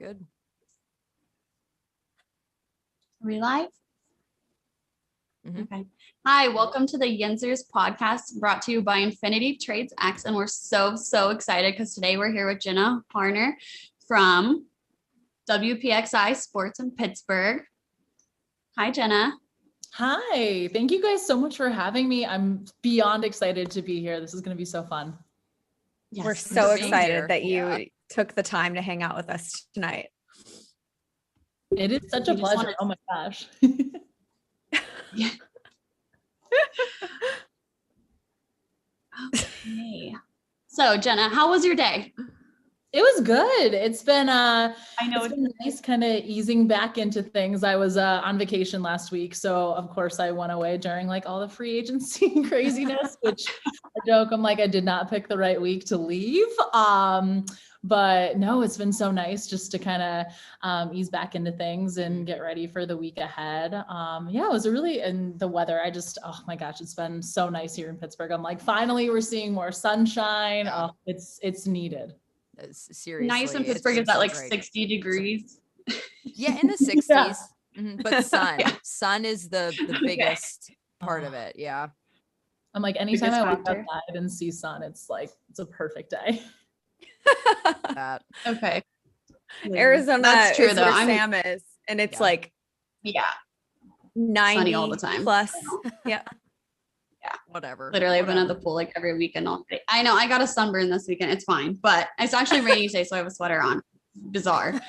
Good. Are we live? Mm-hmm. Okay. Hi, welcome to the Yinzhers podcast brought to you by Infinity Trades X. And we're so excited because today we're here with Jenna Harner from WPXI Sports in Pittsburgh. Hi, Jenna. Hi, thank you guys so much for having me. I'm beyond excited to be here. This is going to be so fun. Yes, We're so being excited here. that you took the time to hang out with us tonight. It is such a pleasure. Oh my gosh. Yeah. Okay. So, Jenna, how was your day? It was good. It's been I know it's been nice kind of easing back into things. I was on vacation last week, so of course I went away during like all the free agency craziness, which I joke, I'm like, I did not pick the right week to leave. But no, it's been so nice just to kind of ease back into things and get ready for the week ahead. Yeah, it was and the weather, oh my gosh, it's been so nice here in Pittsburgh. I'm like, finally we're seeing more sunshine. Yeah. Oh, it's needed. Seriously. nice in Pittsburgh is that like 60 degrees? Yeah, in the 60s. Yeah. But sun. Yeah. Sun is the biggest part of it. Yeah. I'm like, anytime Biggest I walk factor. outside and see sun, it's a perfect day. That. Okay. Arizona That's true, is though. where Sam is, and it's Yeah. like Yeah, 90 sunny all the time. plus. Yeah. Whatever. literally I've been at the pool like every weekend all day. I know I got a sunburn this weekend. It's fine, but it's actually raining today, so I have a sweater on. Bizarre.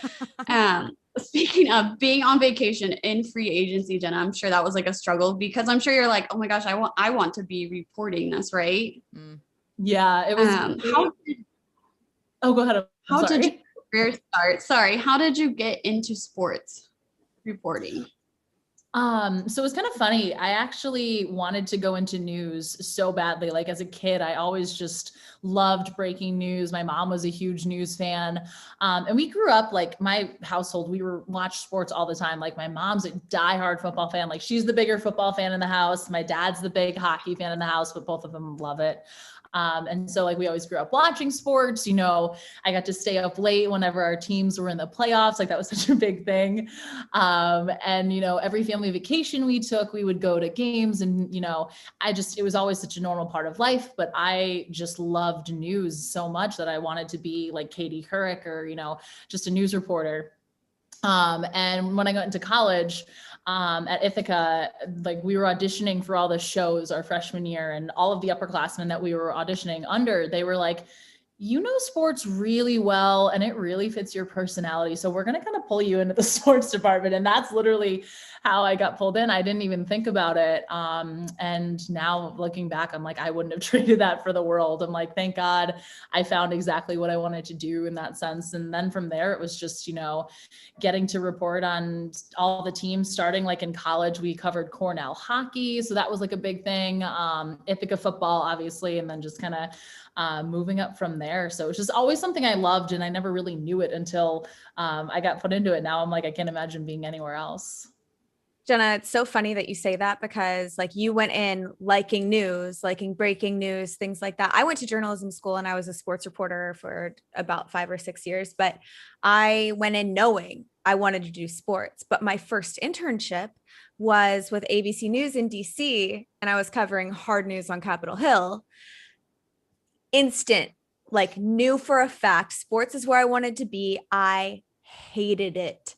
Speaking of being on vacation in free agency, Jenna, I'm sure that was like a struggle because I'm sure you're like, oh my gosh, I want to be reporting this, right? Yeah, it was. Go ahead. How did your career start? Sorry, how did you get into sports reporting? So it was kind of funny. I actually wanted to go into news so badly. Like as a kid, I always just loved breaking news. My mom was a huge news fan. And we grew up like my household, watched sports all the time. Like my mom's a diehard football fan. Like she's the bigger football fan in the house. My dad's the big hockey fan in the house, but both of them love it. And so like we always grew up watching sports, I got to stay up late whenever our teams were in the playoffs. Like that was such a big thing. And every family vacation we took, we would go to games and, it was always such a normal part of life, but I just loved news so much that I wanted to be like Katie Couric or, just a news reporter. And when I got into college, at Ithaca, like we were auditioning for all the shows our freshman year, and all of the upperclassmen that we were auditioning under, they were like, sports really well and it really fits your personality. So we're going to kind of pull you into the sports department. And that's literally how I got pulled in. I didn't even think about it. And now looking back, I'm like, I wouldn't have traded that for the world. I'm like, thank God I found exactly what I wanted to do in that sense. And then from there, it was just, getting to report on all the teams. Starting like in college, we covered Cornell hockey. So that was like a big thing. Ithaca football, obviously, and then just kind of moving up from there. So it's just always something I loved, and I never really knew it until I got put into it. Now I'm like, I can't imagine being anywhere else. Jenna, it's so funny that you say that because like you went in liking news, liking breaking news, things like that. I went to journalism school and I was a sports reporter for about 5 or 6 years, but I went in knowing I wanted to do sports. But my first internship was with ABC News in DC, and I was covering hard news on Capitol Hill. Instant, like knew for a fact, sports is where I wanted to be. I hated it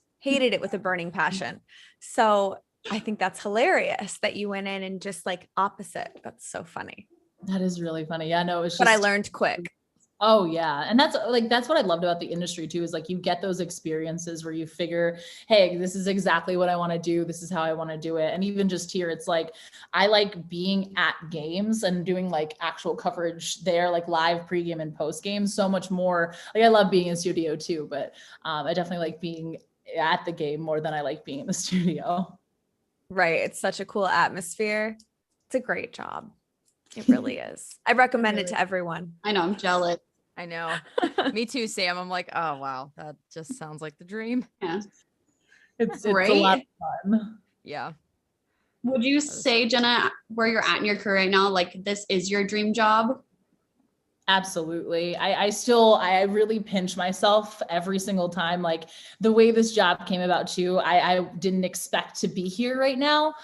with a burning passion. So I think that's hilarious that you went in and just like opposite. That's so funny. That is really funny. Yeah, no, it's just. But I learned quick. Oh yeah. And that's what I loved about the industry too, is like you get those experiences where you figure, hey, this is exactly what I want to do. This is how I want to do it. And even just here, it's like, I like being at games and doing like actual coverage there, like live pregame and postgame so much more. Like I love being in studio too, but I definitely like being at the game more than I like being in the studio. Right. It's such a cool atmosphere. It's a great job. It really is. I recommend it to everyone. I know, I'm jealous. I know. Me too, Sam. I'm like, oh wow, that just sounds like the dream. Yeah. It's Great. a lot of fun. Yeah. Would you say, Jenna, where you're at in your career right now, like this is your dream job? Absolutely. I really pinch myself every single time. Like the way this job came about too, I didn't expect to be here right now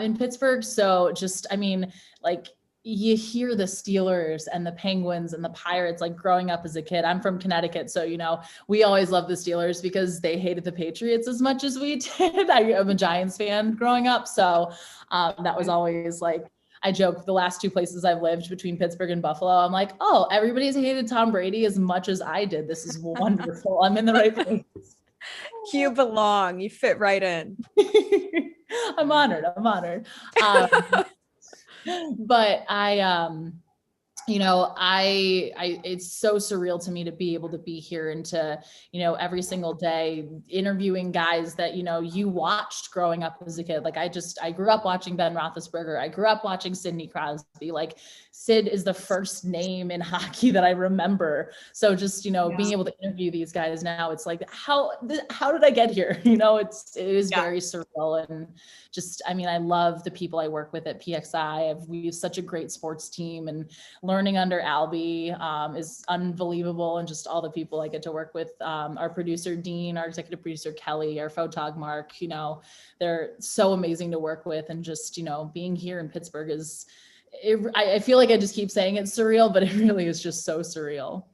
in Pittsburgh. So just, I mean, like you hear the Steelers and the Penguins and the Pirates, like growing up as a kid. I'm from Connecticut. So, we always loved the Steelers because they hated the Patriots as much as we did. I'm a Giants fan growing up. So that was always like, I joke the last two places I've lived between Pittsburgh and Buffalo, I'm like, oh, everybody's hated Tom Brady as much as I did. This is wonderful. I'm in the right place. You belong. You fit right in. I'm honored. But I it's so surreal to me to be able to be here and to, every single day interviewing guys that, you watched growing up as a kid. Like I grew up watching Ben Roethlisberger. I grew up watching Sidney Crosby. Like Sid is the first name in hockey that I remember. So just, being able to interview these guys now, it's like, how did I get here? It is very surreal. And just, I mean, I love the people I work with at PXI. We have such a great sports team, and learning under Albie is unbelievable. And just all the people I get to work with, our producer, Dean, our executive producer, Kelly, our photog, Mark, they're so amazing to work with. And just, being here in Pittsburgh I feel like I just keep saying it's surreal, but it really is just so surreal.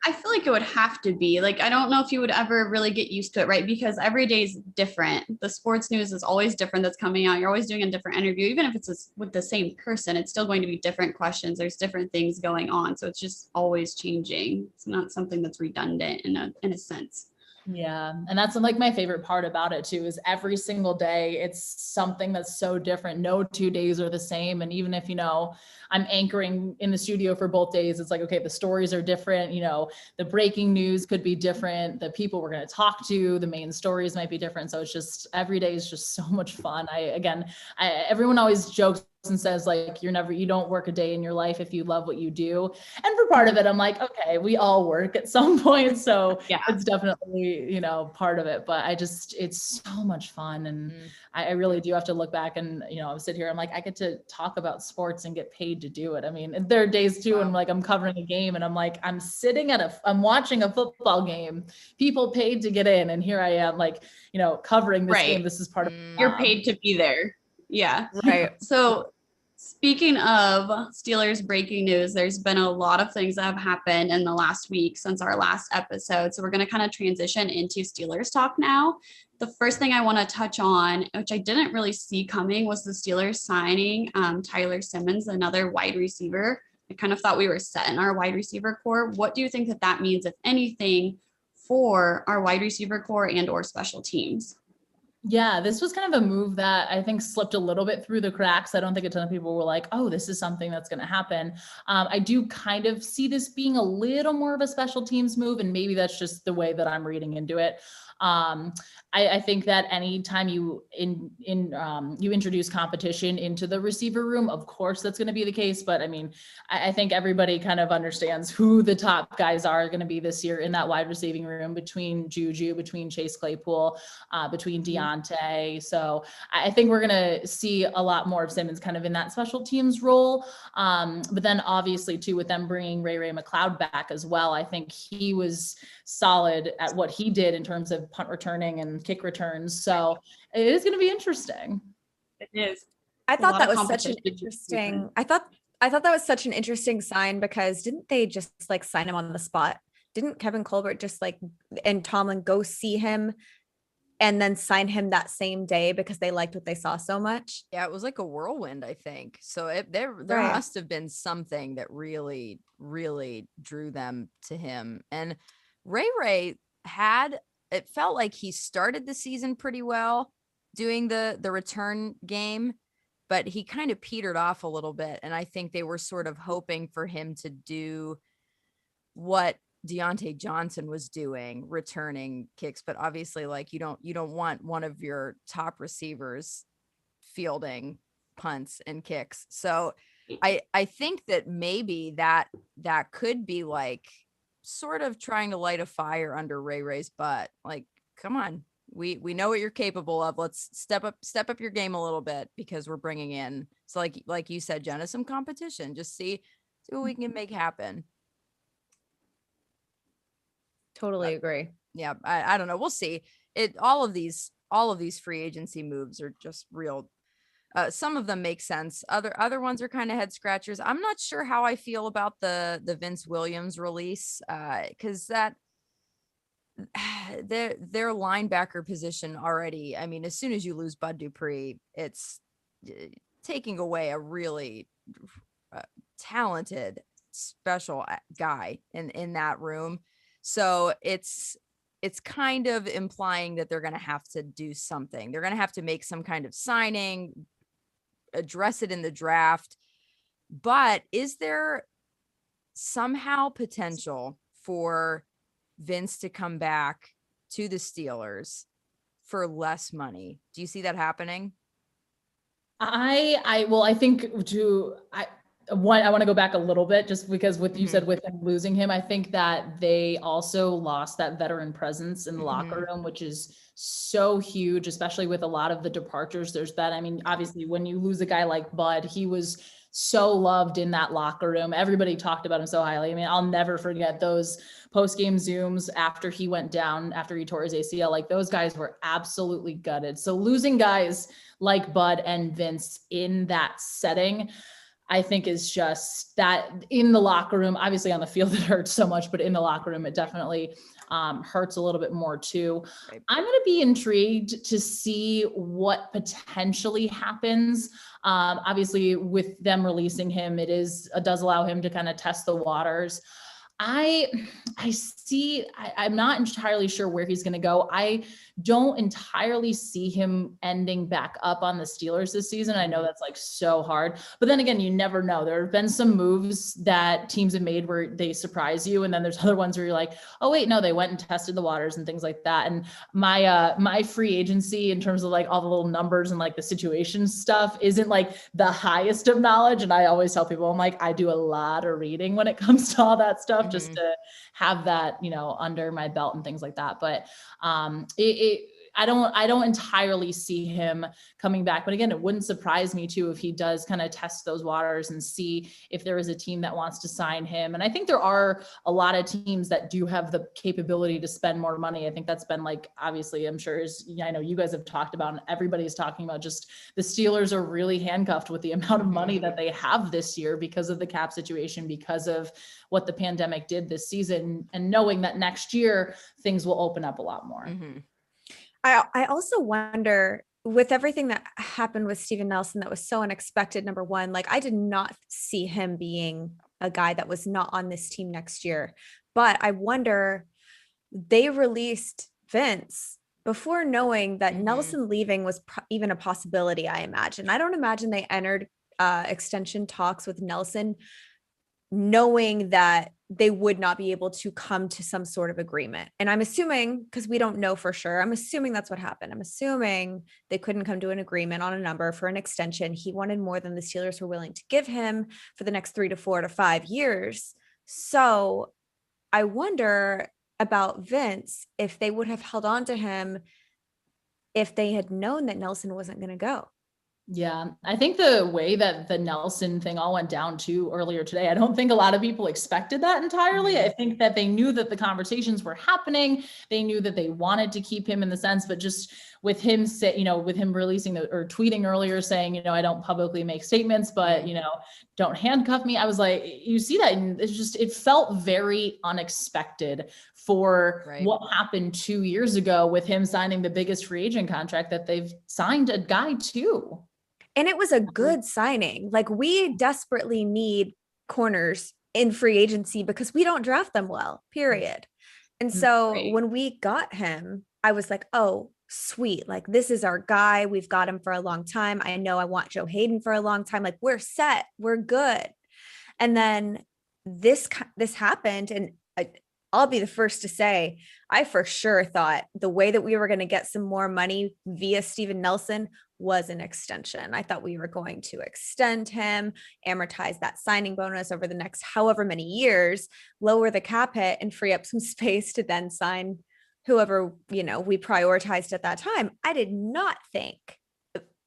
I feel like it would have to be like, I don't know if you would ever really get used to it, right? Because every day is different. The sports news is always different that's coming out. You're always doing a different interview. Even if it's with the same person, it's still going to be different questions. There's different things going on. So it's just always changing. It's not something that's redundant in a sense. Yeah. And that's like my favorite part about it too, is every single day, it's something that's so different. No 2 days are the same. And even if, I'm anchoring in the studio for both days, it's like, okay, the stories are different. The breaking news could be different. The people we're going to talk to, the main stories might be different. So it's just, every day is just so much fun. Everyone always jokes and says like, you don't work a day in your life if you love what you do. And for part of it, I'm like, okay, we all work at some point. So it's definitely, part of it, but it's so much fun. And I really do have to look back and, sit here. I'm like, I get to talk about sports and get paid to do it. I mean, there are days too, and like, I'm covering a game and I'm like, I'm watching a football game, people paid to get in. And here I am like, covering this game. This is part of you're paid to be there. Yeah. Right. So speaking of Steelers breaking news, there's been a lot of things that have happened in the last week since our last episode. So we're going to kind of transition into Steelers talk now. The first thing I want to touch on, which I didn't really see coming, was the Steelers signing Tyler Simmons, another wide receiver. I kind of thought we were set in our wide receiver core. What do you think that means, if anything, for our wide receiver core and or special teams? Yeah, this was kind of a move that I think slipped a little bit through the cracks. I don't think a ton of people were like, oh, this is something that's going to happen. I do kind of see this being a little more of a special teams move, and maybe that's just the way that I'm reading into it. I think that anytime you introduce competition into the receiver room, of course that's going to be the case. But I mean, I think everybody kind of understands who the top guys are going to be this year in that wide receiving room, between JuJu, between Chase Claypool, between Deontay. So I think we're going to see a lot more of Simmons kind of in that special teams role. But then obviously too, with them bringing Ray McLeod back as well, I think he was solid at what he did in terms of punt returning and kick returns. So it is going to be interesting. It is. I thought that was such an interesting, I thought that was such an interesting sign, because didn't they just like sign him on the spot? Didn't Kevin Colbert just and Tomlin go see him and then sign him that same day because they liked what they saw so much? Yeah, it was like a whirlwind, I think. So there must have been something that really, really drew them to him. And Ray it felt like he started the season pretty well doing the return game, but he kind of petered off a little bit. And I think they were sort of hoping for him to do what Deontay Johnson was doing, returning kicks. But obviously, like, you don't want one of your top receivers fielding punts and kicks. So I think that maybe that could be like sort of trying to light a fire under Ray's butt. Like, come on, we know what you're capable of. Let's step up your game a little bit, because we're bringing in, so like you said, Jenna, some competition. Just see See what we can make happen. Totally agree. Yeah, I don't know. We'll see. All of these free agency moves are just real. Some of them make sense. Other ones are kind of head scratchers. I'm not sure how I feel about the Vince Williams release, because that their linebacker position already. I mean, as soon as you lose Bud Dupree, it's taking away a really talented, special guy in that room. So it's kind of implying that they're going to have to do something. They're going to have to make some kind of signing, address it in the draft. But is there somehow potential for Vince to come back to the Steelers for less money? Do you see that happening? I think I want to go back a little bit just because what you said with him losing him, I think that they also lost that veteran presence in the locker room, which is so huge, especially with a lot of the departures there's been. I mean, obviously when you lose a guy like Bud, he was so loved in that locker room. Everybody talked about him so highly. I mean, I'll never forget those post-game Zooms after he went down, after he tore his ACL. Like, those guys were absolutely gutted. So losing guys like Bud and Vince in that setting, I think, is just that in the locker room. Obviously on the field it hurts so much, but in the locker room it definitely hurts a little bit more too. Right. I'm going to be intrigued to see what potentially happens. Obviously with them releasing him, does allow him to kind of test the waters. I'm not entirely sure where he's going to go. I don't entirely see him ending back up on the Steelers this season. I know that's like so hard, but then again, you never know. There have been some moves that teams have made where they surprise you. And then there's other ones where you're like, oh wait, no, they went and tested the waters and things like that. And my free agency in terms of like all the little numbers and like the situation stuff isn't like the highest of knowledge. And I always tell people, I'm like, I do a lot of reading when it comes to all that stuff, just to have that, under my belt and things like that. But I don't entirely see him coming back. But again, it wouldn't surprise me too if he does kind of test those waters and see if there is a team that wants to sign him. And I think there are a lot of teams that do have the capability to spend more money. I think that's been like, obviously, I'm sure I know you guys have talked about, and everybody's talking about, just the Steelers are really handcuffed with the amount of money that they have this year because of the cap situation, because of what the pandemic did this season, and knowing that next year things will open up a lot more. I also wonder, with everything that happened with Steven Nelson that was so unexpected, number one, like I did not see him being a guy that was not on this team next year. But I wonder, they released Vince before knowing that Nelson leaving was even a possibility, I imagine. I don't imagine they entered extension talks with Nelson knowing that they would not be able to come to some sort of agreement. And I'm assuming, because we don't know for sure, I'm assuming that's what happened. I'm assuming they couldn't come to an agreement on a number for an extension. He wanted more than the Steelers were willing to give him for the next 3 to 4 to 5 years. So I wonder about Vince, if they would have held on to him if they had known that Nelson wasn't going to go. Yeah, I think the way that the Nelson thing all went down too earlier today, I don't think a lot of people expected that entirely. I think that they knew that the conversations were happening. They knew that they wanted to keep him in the sense, but just with him with him releasing or tweeting earlier saying, I don't publicly make statements, but don't handcuff me. I was like, you see that, and it felt very unexpected for what happened 2 years ago with him signing the biggest free agent contract that they've signed a guy to. And it was a good signing. Like, we desperately need corners in free agency because we don't draft them well, period. And so when we got him, I was like, oh, sweet. Like, this is our guy. We've got him for a long time. I know I want Joe Hayden for a long time. Like, we're set. We're good. And then this happened. And I'll be the first to say, I for sure thought the way that we were going to get some more money via Steven Nelson was an extension. I thought we were going to extend him, amortize that signing bonus over the next however many years, lower the cap hit, and free up some space to then sign whoever, we prioritized at that time. I did not think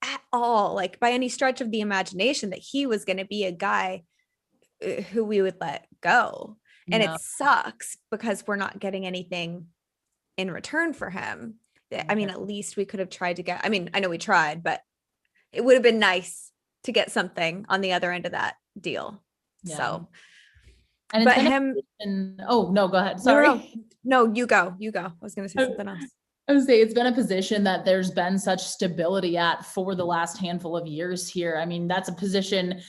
at all, like by any stretch of the imagination, that he was going to be a guy who we would let go. And No. it sucks because we're not getting anything in return for him. I mean, at least we could have tried to get, I mean, I know we tried, but it would have been nice to get something on the other end of that deal. Yeah. So, and but it's him, oh no, go ahead. Sorry. No, you go. I was going to say something else. I would say it's been a position that there's been such stability at for the last handful of years here. I mean, that's a position,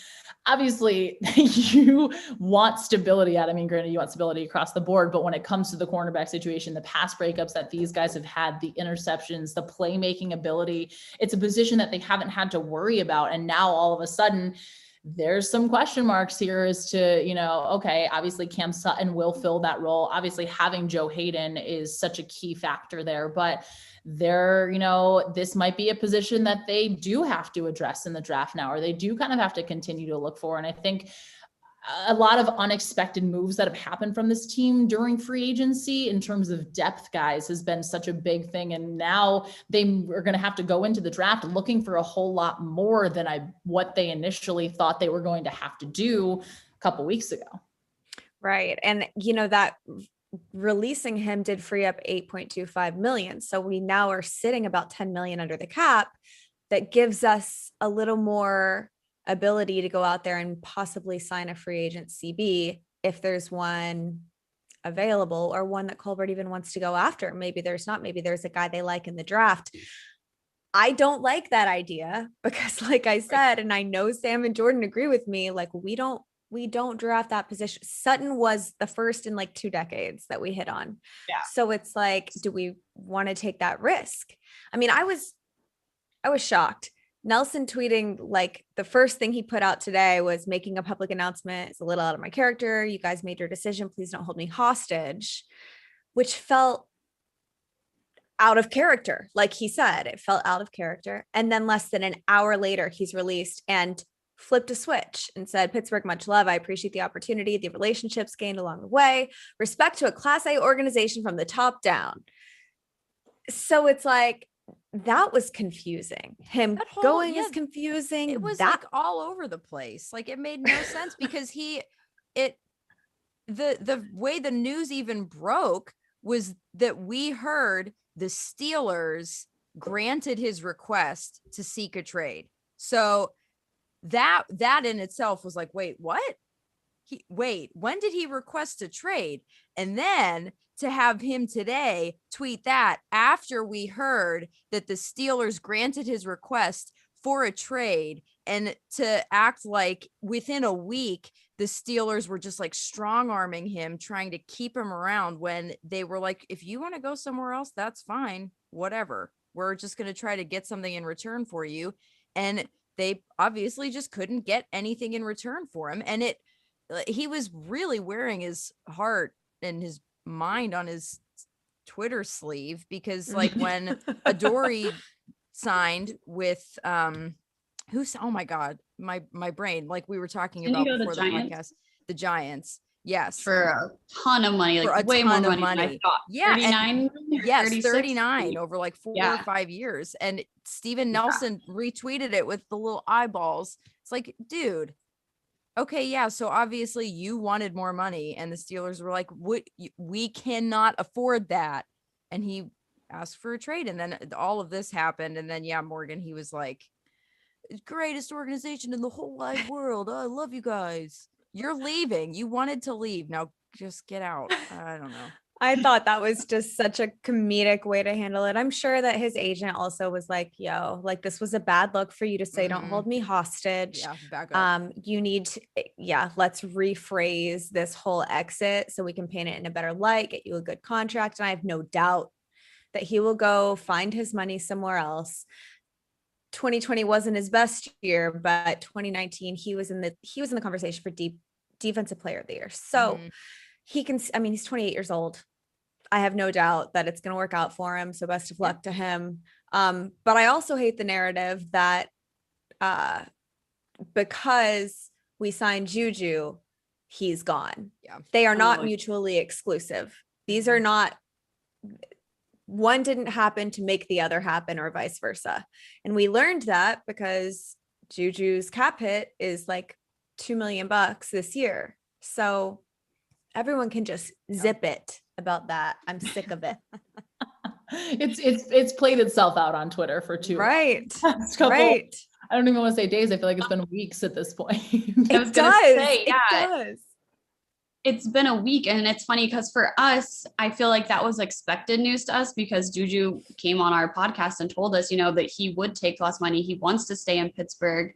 obviously, you want stability at. I mean, granted, you want stability across the board, but when it comes to the cornerback situation, the pass breakups that these guys have had, the interceptions, the playmaking ability, it's a position that they haven't had to worry about. And now all of a sudden, there's some question marks here as to, okay, obviously Cam Sutton will fill that role. Obviously having Joe Hayden is such a key factor there, but this might be a position that they do have to address in the draft now, or they do kind of have to continue to look for. And I think a lot of unexpected moves that have happened from this team during free agency in terms of depth guys has been such a big thing. And now they are going to have to go into the draft looking for a whole lot more than what they initially thought they were going to have to do a couple weeks ago. Right. And that releasing him did free up 8.25 million. So we now are sitting about 10 million under the cap. That gives us a little more ability to go out there and possibly sign a free agent CB if there's one available, or one that Colbert even wants to go after. Maybe there's not, maybe there's a guy they like in the draft. I don't like that idea because, like I said, and I know Sam and Jordan agree with me, like we don't draft that position. Sutton was the first in like 2 decades that we hit on. Yeah. So it's like, do we want to take that risk? I mean, I was shocked. Nelson tweeting, like, the first thing he put out today was making a public announcement. It's a little out of my character. You guys made your decision. Please don't hold me hostage, which felt out of character. Like he said, it felt out of character. And then less than an hour later, he's released and flipped a switch and said, Pittsburgh, much love. I appreciate the opportunity, the relationships gained along the way, respect to a Class A organization from the top down. So it's like, that was confusing. Him going is confusing. It was like all over the place. Like it made no sense because the way the news even broke was that we heard the Steelers granted his request to seek a trade. So that in itself was like, wait, what? When did he request a trade? And then to have him today tweet that after we heard that the Steelers granted his request for a trade, and to act like within a week, the Steelers were just like strong arming him, trying to keep him around when they were like, if you want to go somewhere else, that's fine. Whatever. We're just going to try to get something in return for you. And they obviously just couldn't get anything in return for him. And he was really wearing his heart and his mind on his Twitter sleeve, because like when Adoree signed with oh my God, my brain, like we were talking about before the podcast, the Giants. Yes. For a ton of money, like way more money than I thought. Yeah. 39. Yes. 39 over like 4 or 5 years. And Steven Nelson retweeted it with the little eyeballs. It's like, dude, okay, yeah. So obviously you wanted more money, and the Steelers were like, we cannot afford that. And he asked for a trade. And then all of this happened. And then, Morgan, he was like, greatest organization in the whole wide world. I love you guys. You're leaving. You wanted to leave. Now just get out. I don't know. I thought that was just such a comedic way to handle it. I'm sure that his agent also was like, yo, like this was a bad look for you to say, don't hold me hostage. Yeah, back up. You need to, let's rephrase this whole exit so we can paint it in a better light, get you a good contract. And I have no doubt that he will go find his money somewhere else. 2020 wasn't his best year, but 2019, he was in the conversation for defensive player of the year. So he can, he's 28 years old. I have no doubt that it's going to work out for him. So best of luck to him. But I also hate the narrative that because we signed JuJu, he's gone. Yeah. They are not mutually exclusive. These are not, one didn't happen to make the other happen, or vice versa. And we learned that because JuJu's cap hit is like $2 million this year. So everyone can just zip it about that. I'm sick of it. It's played itself out on Twitter for too long. Right. Couple, Right. I don't even want to say days. I feel like it's been weeks at this point. It does. It's been a week, and it's funny because for us, I feel like that was expected news to us because JuJu came on our podcast and told us, that he would take less money. He wants to stay in Pittsburgh.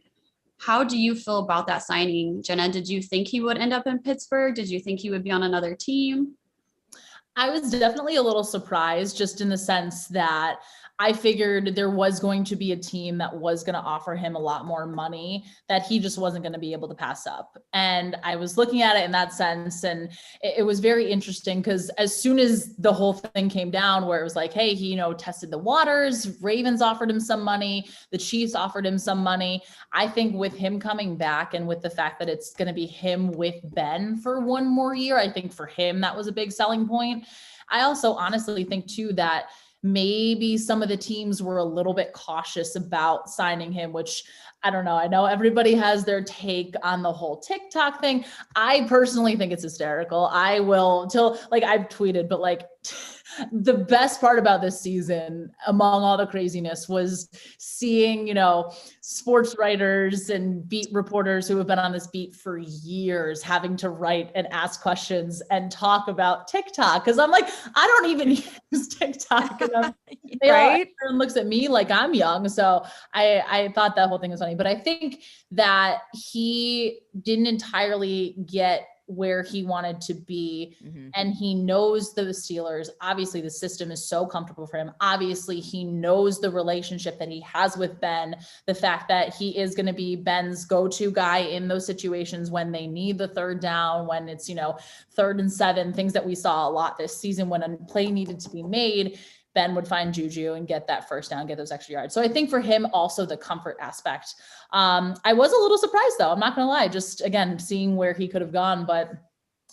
How do you feel about that signing, Jenna? Did you think he would end up in Pittsburgh? Did you think he would be on another team? I was definitely a little surprised, just in the sense that I figured there was going to be a team that was going to offer him a lot more money that he just wasn't going to be able to pass up. And I was looking at it in that sense. And it was very interesting because as soon as the whole thing came down where it was like, hey, he, tested the waters, Ravens offered him some money, the Chiefs offered him some money. I think with him coming back and with the fact that it's going to be him with Ben for one more year, I think for him, that was a big selling point. I also honestly think too, that maybe some of the teams were a little bit cautious about signing him, which I don't know. I know everybody has their take on the whole TikTok thing. I personally think it's hysterical. I will I've tweeted, but the best part about this season among all the craziness was seeing, sports writers and beat reporters who have been on this beat for years having to write and ask questions and talk about TikTok. Cause I'm like, I don't even use TikTok. And right? Everyone looks at me like I'm young. So I thought that whole thing was funny, but I think that he didn't entirely get where he wanted to be. Mm-hmm. And he knows the Steelers. Obviously the system is so comfortable for him. Obviously he knows the relationship that he has with Ben, the fact that he is going to be Ben's go-to guy in those situations when they need the third down, when it's, 3rd and 7, things that we saw a lot this season when a play needed to be made. Ben would find JuJu and get that first down, get those extra yards. So I think for him also the comfort aspect. I was a little surprised though. I'm not going to lie, just again, seeing where he could have gone. But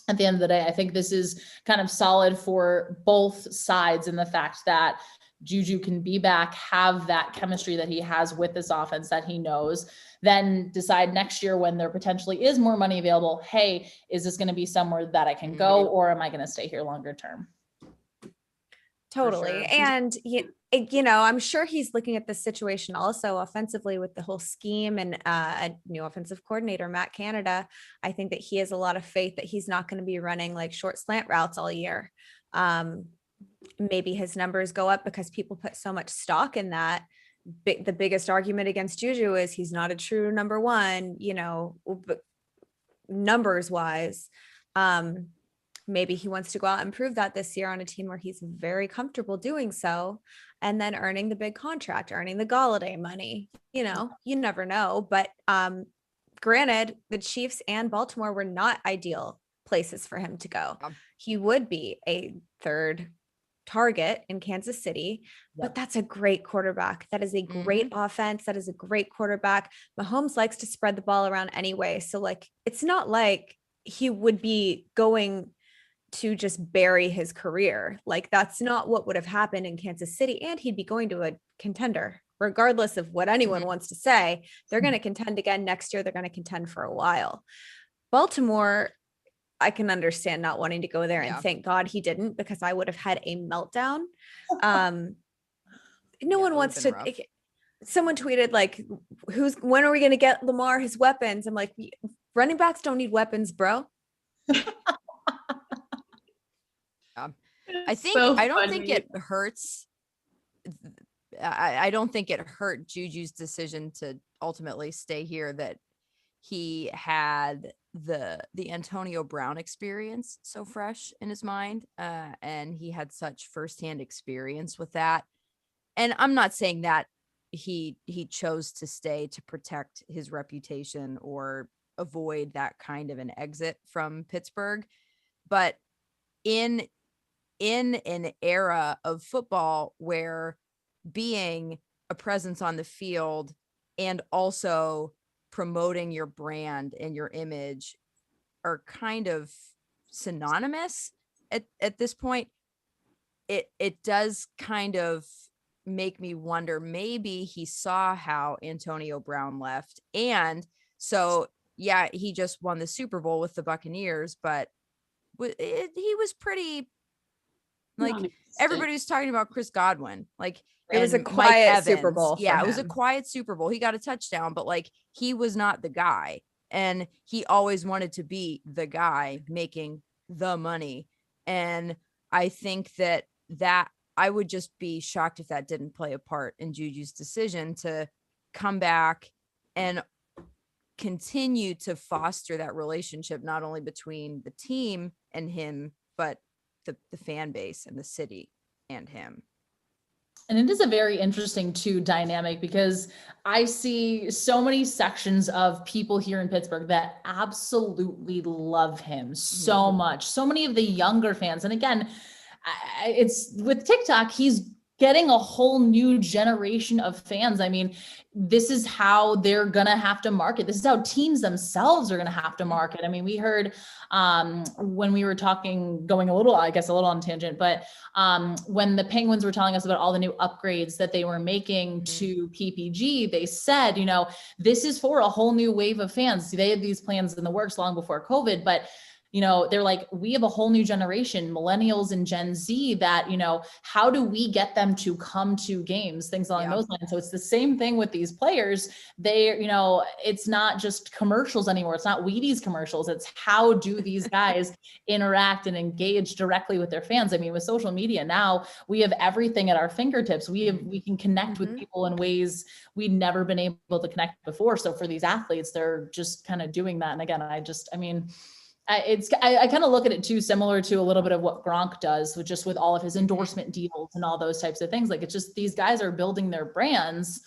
at the end of the day, I think this is kind of solid for both sides in the fact that JuJu can be back, have that chemistry that he has with this offense that he knows, then decide next year when there potentially is more money available. Hey, is this going to be somewhere that I can go, or am I going to stay here longer term? Totally. Sure. And, I'm sure he's looking at this situation also offensively with the whole scheme and a new offensive coordinator, Matt Canada. I think that he has a lot of faith that he's not going to be running short slant routes all year. Maybe his numbers go up because people put so much stock in that. The biggest argument against JuJu is he's not a true number one, but numbers wise. Maybe he wants to go out and prove that this year on a team where he's very comfortable doing so, and then earning the big contract, earning the Galladay money. You never know. But granted, the Chiefs and Baltimore were not ideal places for him to go. He would be a third target in Kansas City, but that's a great quarterback. That is a great offense. That is a great quarterback. Mahomes likes to spread the ball around anyway. So it's not like he would be going to just bury his career. That's not what would have happened in Kansas City. And he'd be going to a contender, regardless of what anyone wants to say. They're going to contend again next year. They're going to contend for a while. Baltimore, I can understand not wanting to go there, and thank God he didn't, because I would have had a meltdown. No one wants to. Someone tweeted when are we going to get Lamar his weapons? I'm like, running backs don't need weapons, bro. I don't think it hurts. I don't think it hurt JuJu's decision to ultimately stay here that he had the Antonio Brown experience so fresh in his mind, and he had such firsthand experience with that. And I'm not saying that he chose to stay to protect his reputation or avoid that kind of an exit from Pittsburgh, but in an era of football where being a presence on the field and also promoting your brand and your image are kind of synonymous at this point, it does kind of make me wonder, maybe he saw how Antonio Brown left, and so yeah, he just won the Super Bowl with the Buccaneers, but he was pretty, like, everybody was talking about Chris Godwin, like, it was a Mike quiet Super Evans. Bowl for Yeah, it was a him. quiet Super Bowl. He got a touchdown, but like, he was not the guy, and he always wanted to be the guy making the money. And I think that I would just be shocked if that didn't play a part in JuJu's decision to come back and continue to foster that relationship, not only between the team and him, but the fan base and the city and him. And it is a very interesting too dynamic, because I see so many sections of people here in Pittsburgh that absolutely love him so much. So many of the younger fans. And again, it's with TikTok, he's getting a whole new generation of fans. I mean, this is how they're going to have to market. This is how teams themselves are going to have to market. I mean, we heard when we were talking, going a little on tangent, but when the Penguins were telling us about all the new upgrades that they were making to PPG, they said, this is for a whole new wave of fans. They had these plans in the works long before COVID, but they're like, we have a whole new generation, millennials and Gen Z, that, how do we get them to come to games, things along those lines. So it's the same thing with these players. They, it's not just commercials anymore. It's not Wheaties commercials. It's how do these guys interact and engage directly with their fans? I mean, with social media now, we have everything at our fingertips. We can connect with people in ways we'd never been able to connect before. So for these athletes, they're just kind of doing that. And again, I kind of look at it too, similar to a little bit of what Gronk does with all of his endorsement deals and all those types of things. Like, it's just, these guys are building their brands,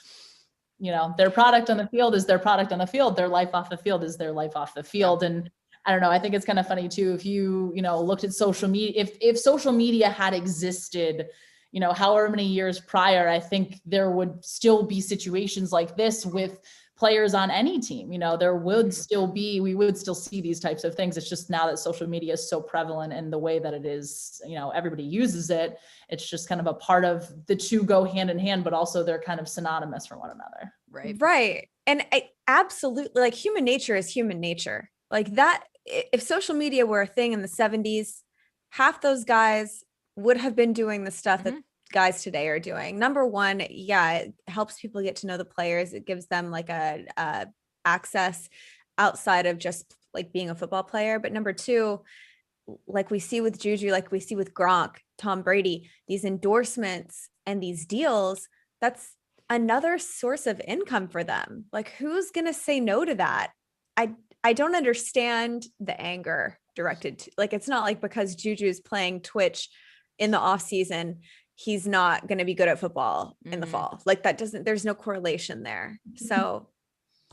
their product on the field is their product on the field. Their life off the field is their life off the field. And I don't know, I think it's kind of funny too, if you, looked at social media, if social media had existed, however many years prior, I think there would still be situations like this with players on any team. There would still be, we would still see these types of things. It's just now that social media is so prevalent in the way that it is, everybody uses it. It's just kind of a part of, the two go hand in hand, but also they're kind of synonymous for one another. Right. And absolutely, like, human nature is human nature. Like that, if social media were a thing in the 70s, half those guys would have been doing the stuff that guys today are doing. Number one, it helps people get to know the players. It gives them like a access outside of just like being a football player. But number two, like we see with JuJu, like we see with Gronk, Tom Brady, these endorsements and these deals, that's another source of income for them. Like, who's going to say no to that? I don't understand the anger directed to, like, it's not like because JuJu is playing Twitch in the off season, he's not going to be good at football in the fall. Like, there's no correlation there. So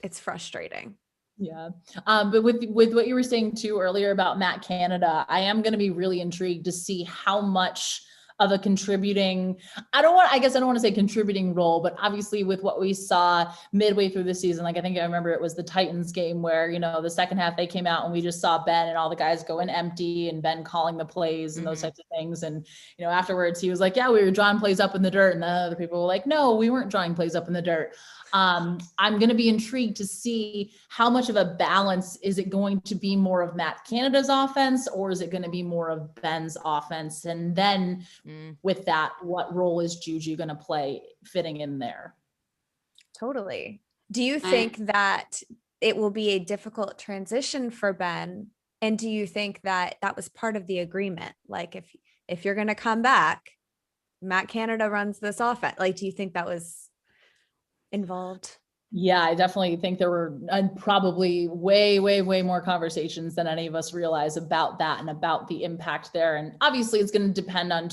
it's frustrating. Yeah. But with what you were saying too earlier about Matt Canada, I am going to be really intrigued to see how much of a contributing, I don't want to say contributing role, but obviously with what we saw midway through the season, like I think I remember it was the Titans game where, the second half they came out and we just saw Ben and all the guys going empty and Ben calling the plays and those types of things. And, afterwards he was like, yeah, we were drawing plays up in the dirt. And the other people were like, no, we weren't drawing plays up in the dirt. I'm going to be intrigued to see how much of a balance is it going to be, more of Matt Canada's offense, or is it going to be more of Ben's offense? And then with that, what role is JuJu going to play fitting in there? Totally. Do you think that it will be a difficult transition for Ben? And do you think that was part of the agreement? Like, if you're going to come back, Matt Canada runs this offense. Like, do you think that was involved? Yeah, I definitely think there were probably way, way, way more conversations than any of us realize about that and about the impact there. And obviously it's going to depend on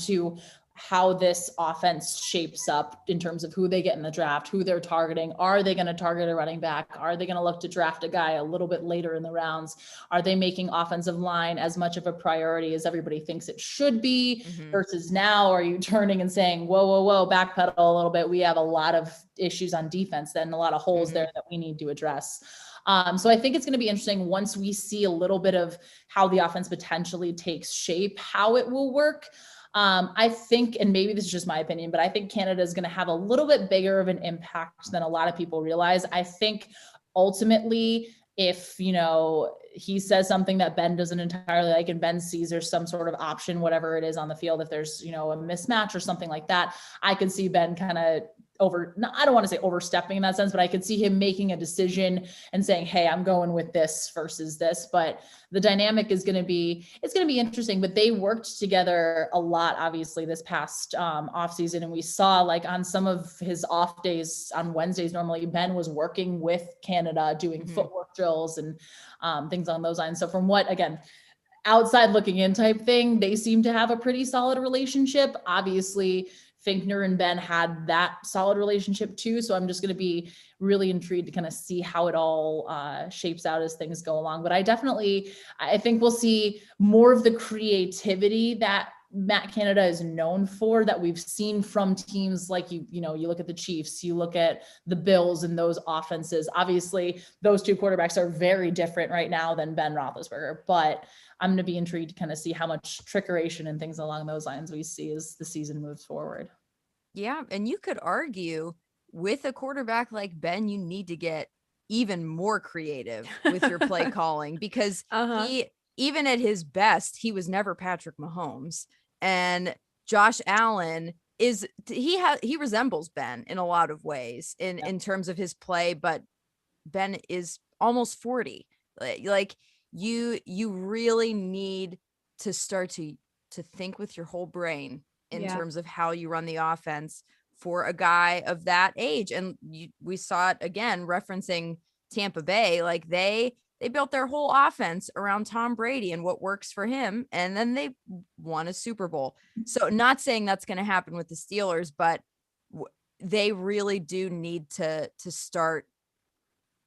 how this offense shapes up in terms of who they get in the draft, who they're targeting. Are they going to target a running back? Are they going to look to draft a guy a little bit later in the rounds? Are they making offensive line as much of a priority as everybody thinks it should be versus now? Are you turning and saying, whoa, backpedal a little bit? We have a lot of issues on defense then, a lot of holes there that we need to address. So I think it's going to be interesting once we see a little bit of how the offense potentially takes shape, how it will work. I think, and maybe this is just my opinion, but I think Canada is going to have a little bit bigger of an impact than a lot of people realize. I think ultimately if, you know, he says something that Ben doesn't entirely like and Ben sees there's some sort of option, whatever it is on the field, if there's, you know, a mismatch or something like that, I could see Ben kind of I don't want to say overstepping in that sense, but I could see him making a decision and saying, hey, I'm going with this versus this. But the dynamic is going to be, it's going to be interesting, but they worked together a lot, obviously, this past off season. And we saw, like, on some of his off days on Wednesdays, normally Ben was working with Canada doing footwork drills and things on those lines. So from what, again, outside looking in type thing, they seem to have a pretty solid relationship. Obviously, Finkner and Ben had that solid relationship too. So I'm just going to be really intrigued to kind of see how it all shapes out as things go along. But I think we'll see more of the creativity that Matt Canada is known for, that we've seen from teams like, you look at the Chiefs, you look at the Bills and those offenses. Obviously, those two quarterbacks are very different right now than Ben Roethlisberger, but I'm going to be intrigued to kind of see how much trickeration and things along those lines we see as the season moves forward. Yeah. And you could argue with a quarterback like Ben, you need to get even more creative with your play calling, because he, even at his best, he was never Patrick Mahomes. And Josh Allen he resembles Ben in a lot of ways in terms of his play, but Ben is almost 40. Like you really need to start to think with your whole brain in terms of how you run the offense for a guy of that age. And we saw it again, referencing Tampa Bay, like they built their whole offense around Tom Brady and what works for him. And then they won a Super Bowl. So not saying that's going to happen with the Steelers, but they really do need to start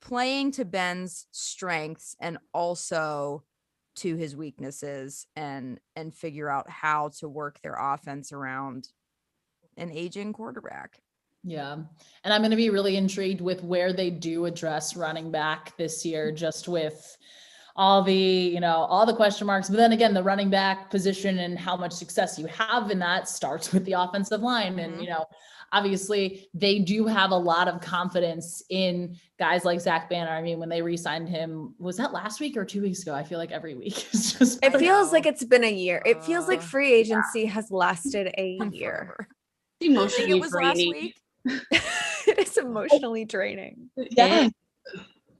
playing to Ben's strengths and also to his weaknesses, and figure out how to work their offense around an aging quarterback. Yeah. And I'm going to be really intrigued with where they do address running back this year, just with all the question marks. But then again, the running back position and how much success you have in that starts with the offensive line. And, obviously they do have a lot of confidence in guys like Zach Banner. I mean, when they re-signed him, was that last week or 2 weeks ago? I feel like every week is just, it feels like it's been a year. It feels like free agency has lasted a year. Emotionally it was draining. last week. It is emotionally draining. Yeah.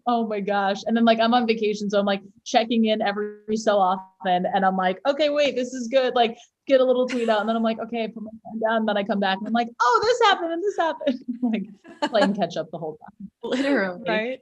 Oh my gosh. And then, like, I'm on vacation, so I'm like checking in every so often, and I'm like, okay, wait, this is good. Like, get a little tweet out, and then I'm like, okay, put my phone down. And then I come back and I'm like, oh, this happened and this happened. Like, playing catch up the whole time. Literally. Right.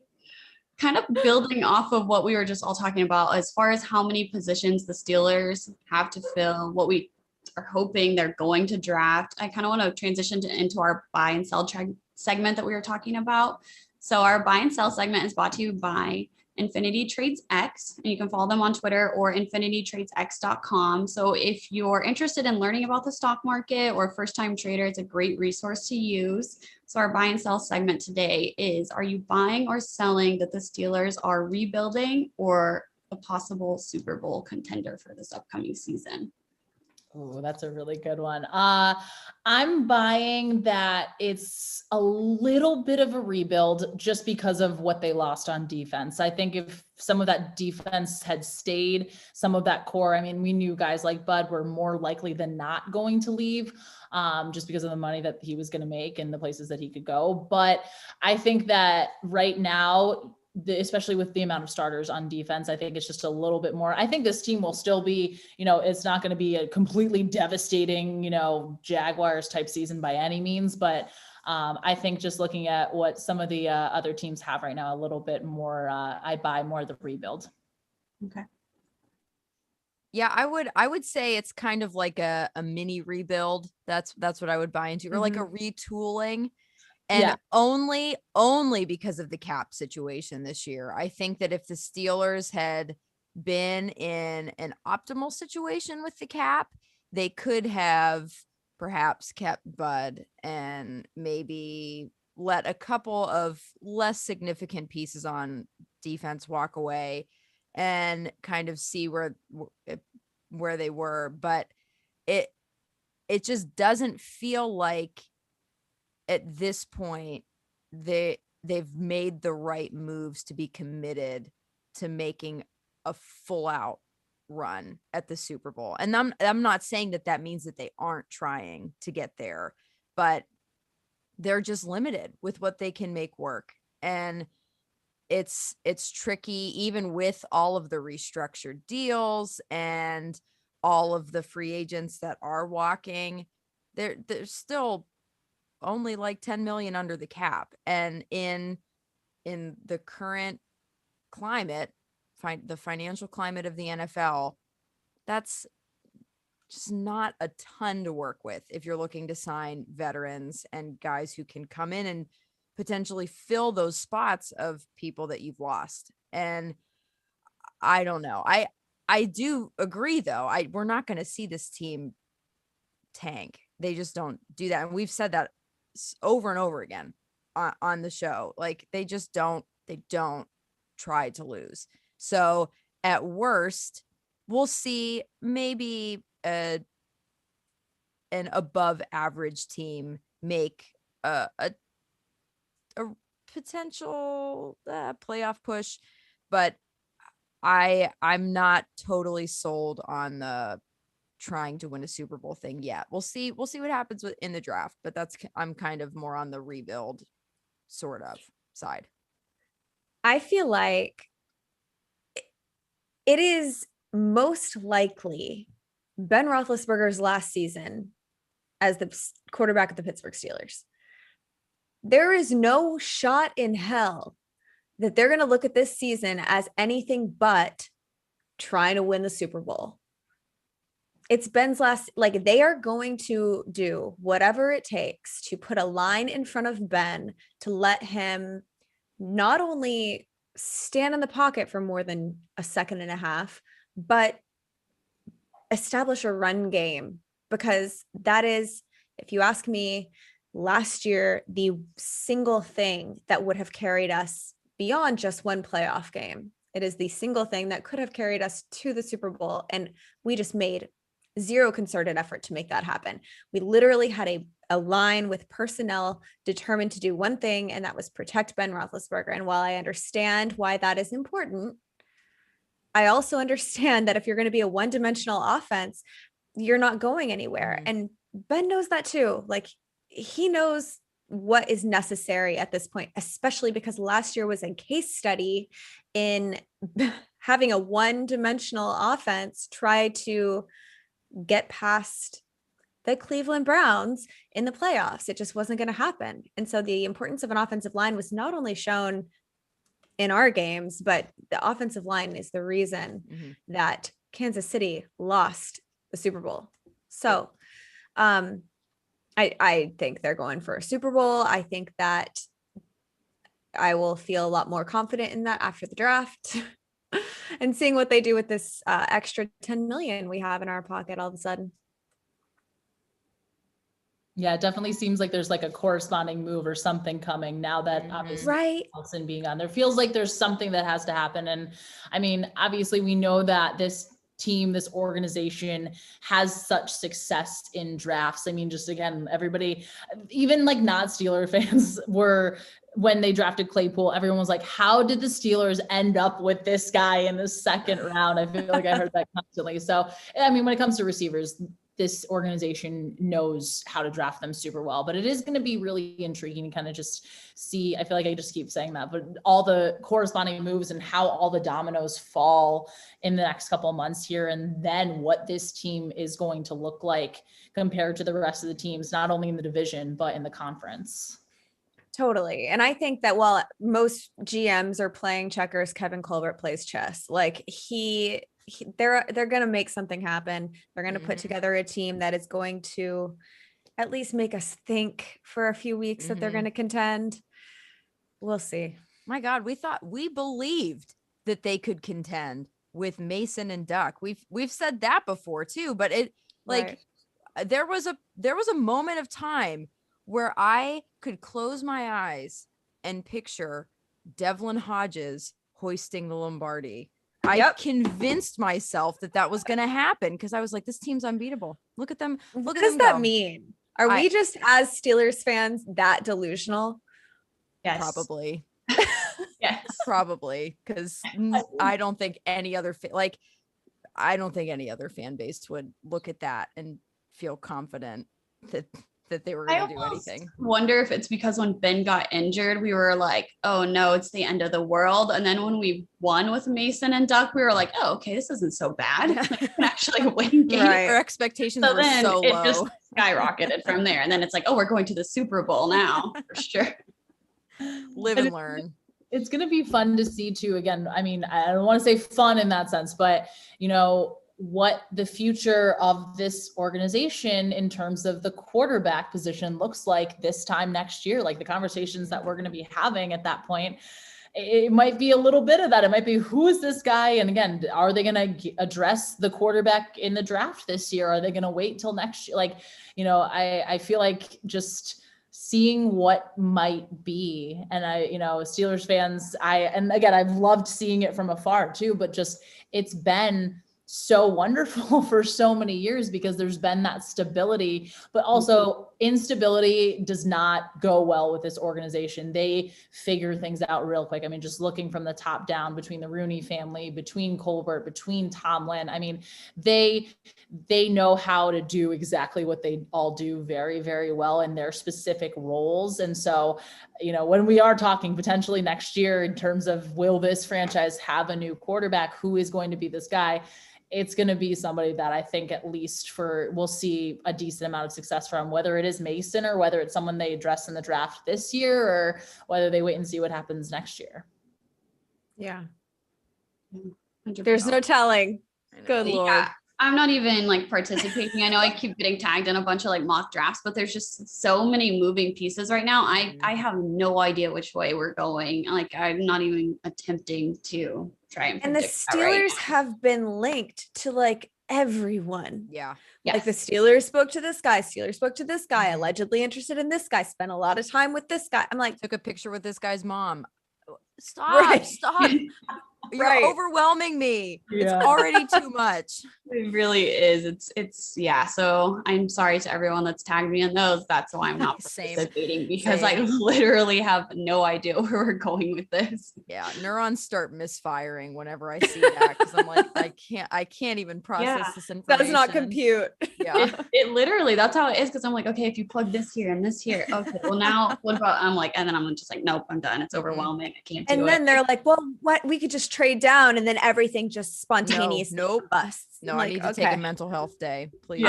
Kind of building off of what we were just all talking about, as far as how many positions the Steelers have to fill, what we are hoping they're going to draft, I kind of want to transition into our buy and sell segment that we were talking about. So our buy and sell segment is brought to you by Infinity Trades X, and you can follow them on Twitter or infinitytradesx.com. So if you're interested in learning about the stock market or first-time trader, it's a great resource to use. So our buy and sell segment today is, are you buying or selling that the Steelers are rebuilding or a possible Super Bowl contender for this upcoming season? Oh, that's a really good one. I'm buying that it's a little bit of a rebuild just because of what they lost on defense. I think if some of that defense had stayed, some of that core, I mean, we knew guys like Bud were more likely than not going to leave just because of the money that he was going to make and the places that he could go. But I think that right now, especially with the amount of starters on defense, I think it's just a little bit more. I think this team will still be, it's not going to be a completely devastating, Jaguars type season by any means. But I think just looking at what some of the other teams have right now, a little bit more, I buy more of the rebuild. Okay. Yeah, I would say it's kind of like a mini rebuild. That's what I would buy into, or like a retooling. And only because of the cap situation this year. I think that if the Steelers had been in an optimal situation with the cap, they could have perhaps kept Bud and they let a couple of less significant pieces on defense walk away and kind of see where they were. But it just doesn't feel like at this point they've made the right moves to be committed to making a full out run at the Super Bowl. And I'm not saying that means that they aren't trying to get there, but they're just limited with what they can make work. And it's tricky, even with all of the restructured deals and all of the free agents that are walking. There's still only like 10 million under the cap. And in the current climate, the financial climate of the NFL, that's just not a ton to work with if you're looking to sign veterans and guys who can come in and potentially fill those spots of people that you've lost. And I don't know. I do agree though. We're not going to see this team tank. They just don't do that. And we've said that over and over again on the show. Like they don't try to lose. So at worst, we'll see maybe an above average team make a potential playoff push, but I'm not totally sold on the trying to win a Super Bowl thing yet. We'll see what happens in the draft, but I'm kind of more on the rebuild sort of side. I feel like it is most likely Ben Roethlisberger's last season as the quarterback of the Pittsburgh Steelers. There is no shot in hell that they're going to look at this season as anything but trying to win the Super Bowl. It's Ben's last, like they are going to do whatever it takes to put a line in front of Ben to let him not only stand in the pocket for more than a second and a half, but establish a run game, because that is, if you ask me, last year, the single thing that would have carried us beyond just one playoff game. It is the single thing that could have carried us to the Super Bowl. And we just made zero concerted effort to make that happen. We literally had a line with personnel determined to do one thing, and that was protect Ben Roethlisberger. And while I understand why that is important, I also understand that if you're going to be a one-dimensional offense, you're not going anywhere. Mm-hmm. And Ben knows that too. Like he knows what is necessary at this point, especially because last year was a case study in having a one-dimensional offense try to get past the Cleveland Browns in the playoffs. It just wasn't going to happen. And so the importance of an offensive line was not only shown in our games, but the offensive line is the reason that Kansas City lost the Super Bowl. So I think they're going for a Super Bowl. I think that I will feel a lot more confident in that after the draft and seeing what they do with this extra 10 million we have in our pocket all of a sudden. Yeah, it definitely seems like there's like a corresponding move or something coming now that obviously Wilson being on there. Feels like there's something that has to happen. And I mean, obviously we know that this team, this organization has such success in drafts. I mean, just again, everybody, even like not Steeler fans were, when they drafted Claypool, everyone was like, how did the Steelers end up with this guy in the second round? I feel like I heard that constantly. So, I mean, when it comes to receivers, this organization knows how to draft them super well, but it is going to be really intriguing to kind of just see. I feel like I just keep saying that, but all the corresponding moves and how all the dominoes fall in the next couple of months here, and then what this team is going to look like compared to the rest of the teams, not only in the division, but in the conference. Totally. And I think that while most GMs are playing checkers, Kevin Colbert plays chess. Like they're going to make something happen. They're going to put together a team that is going to at least make us think for a few weeks that they're going to contend. We'll see. My God, we believed that they could contend with Mason and Duck. We've said that before too, but it like there was a moment of time where I could close my eyes and picture Devlin Hodges hoisting the Lombardi. I convinced myself that was going to happen because I was like, this team's unbeatable. Look at them. What does that mean? Are we just, as Steelers fans, that delusional? Yes. Probably. Yes. Probably, because I don't think any other I don't think any other fan base would look at that and feel confident that they were going to do anything. Wonder if it's because when Ben got injured, we were like, oh no, it's the end of the world. And then when we won with Mason and Duck, we were like, oh, okay, this isn't so bad. We can actually win games. Right. Our expectations were so it low. just skyrocketed from there. And then it's like, oh, we're going to the Super Bowl now for sure. Live and learn. It's going to be fun to see too. Again, I mean, I don't want to say fun in that sense, but you know, what the future of this organization in terms of the quarterback position looks like this time next year, like the conversations that we're going to be having at that point. It might be a little bit of that. It might be, who is this guy? And again, are they going to address the quarterback in the draft this year? Are they going to wait till next year? Like, you know, I feel like just seeing what might be. And Steelers fans, and again, I've loved seeing it from afar too, but just, it's been so wonderful for so many years because there's been that stability, but also instability does not go well with this organization. They figure things out real quick. I mean, just looking from the top down between the Rooney family, between Colbert, between Tomlin. I mean, they know how to do exactly what they all do very, very well in their specific roles. And so, you know, when we are talking potentially next year in terms of, will this franchise have a new quarterback? Who is going to be this guy? It's going to be somebody that I think at least we'll see a decent amount of success from, whether it is Mason or whether it's someone they address in the draft this year or whether they wait and see what happens next year. Yeah. 100%. There's no telling. Good Lord. Yeah, I'm not even like participating. I know I keep getting tagged in a bunch of like mock drafts, but there's just so many moving pieces right now. I have no idea which way we're going. Like, I'm not even attempting to try and the Steelers have been linked to like everyone. Yeah. Like the Steelers spoke to this guy, allegedly interested in this guy, spent a lot of time with this guy. I'm like, took a picture with this guy's mom. Stop. You're overwhelming me. It's already too much. It really is. It's yeah. So I'm sorry to everyone that's tagged me in those. That's why I'm not participating because I literally have no idea where we're going with this. Yeah. Neurons start misfiring whenever I see that because I'm like, I can't even process this information. Does not compute. Yeah. It literally, that's how it is. Cause I'm like, okay, if you plug this here and this here, okay, well now what about, I'm like, and then I'm just like, nope, I'm done. It's overwhelming. I can't do it. And then they're like, well, what, we could just trade down, and then everything just spontaneously busts. No, I need to take a mental health day, please.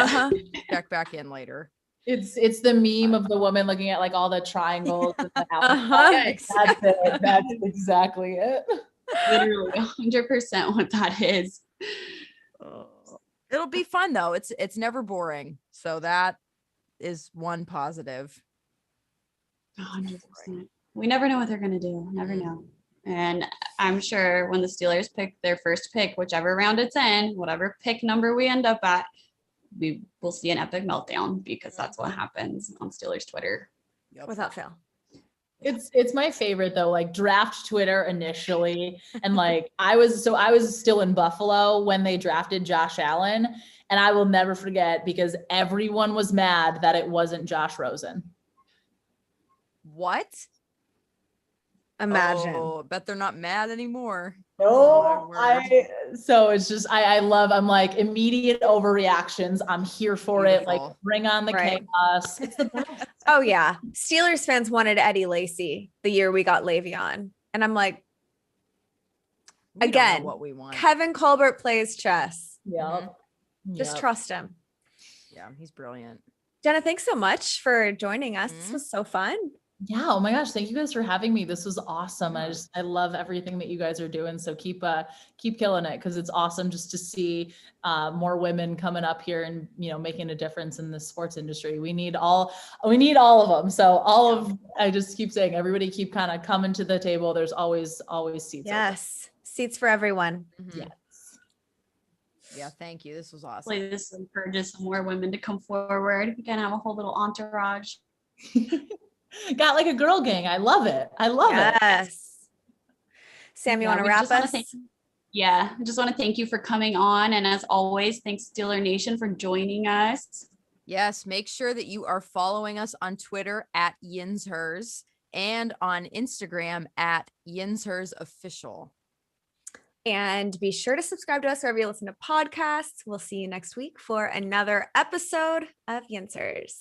Check back in later. It's the meme of the woman looking at like all the triangles in the house. That's it. That's exactly it. Literally 100% what that is. It'll be fun though. It's never boring. So that is one positive. 100%. We never know what they're gonna do. Never know. And I'm sure when the Steelers pick their first pick, whichever round it's in, whatever pick number we end up at, we will see an epic meltdown because that's what happens on Steelers Twitter. Without fail. It's my favorite though, like draft Twitter initially. And like I was still in Buffalo when they drafted Josh Allen. And I will never forget because everyone was mad that it wasn't Josh Rosen. What? Imagine. Oh, bet they're not mad anymore. No, so it's just, I'm like immediate overreactions. I'm here for it. Like bring on the chaos. It's the best. Oh yeah. Steelers fans wanted Eddie Lacy the year we got Le'Veon. And I'm like, again, what we want. Kevin Colbert plays chess. Yeah. Just trust him. Yeah, he's brilliant. Jenna, thanks so much for joining us. This was so fun. Yeah. Oh my gosh. Thank you guys for having me. This was awesome. I love everything that you guys are doing. So keep killing it. Cause it's awesome just to see more women coming up here and, making a difference in the sports industry. We need all of them. So I just keep saying, everybody keep kind of coming to the table. There's always seats. Yes. Open. Seats for everyone. Mm-hmm. Yes. Yeah. Thank you. This was awesome. Hopefully this encourages some more women to come forward. We can have a whole little entourage. Got like a girl gang. I love it. It. Yes. Sam, you want to wrap us? I just want to thank you for coming on. And as always, thanks Steeler Nation for joining us. Yes. Make sure that you are following us on Twitter at Yinzhers and on Instagram at Yinzhers Official. And be sure to subscribe to us wherever you listen to podcasts. We'll see you next week for another episode of Yinzhers.